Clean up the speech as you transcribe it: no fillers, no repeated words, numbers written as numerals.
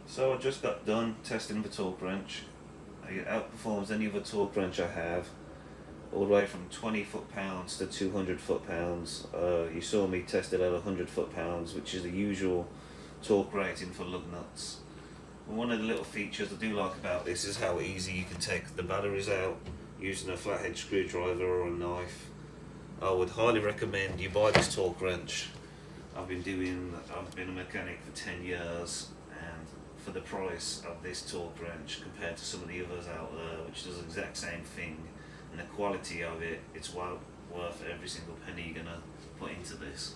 So I just got done testing the torque wrench. It outperforms any other torque wrench I have, all the way from 20 foot-pounds to 200 foot-pounds. You saw me test it at 100 foot-pounds, which is the usual torque rating for lug nuts. And one of the little features I do like about this is how easy you can take the batteries out using a flathead screwdriver or a knife. I would highly recommend you buy this torque wrench. I've been a mechanic for 10 years, and for the price of this torque wrench compared to some of the others out there which does the exact same thing, and the quality of it, it's well worth every single penny you're gonna put into this.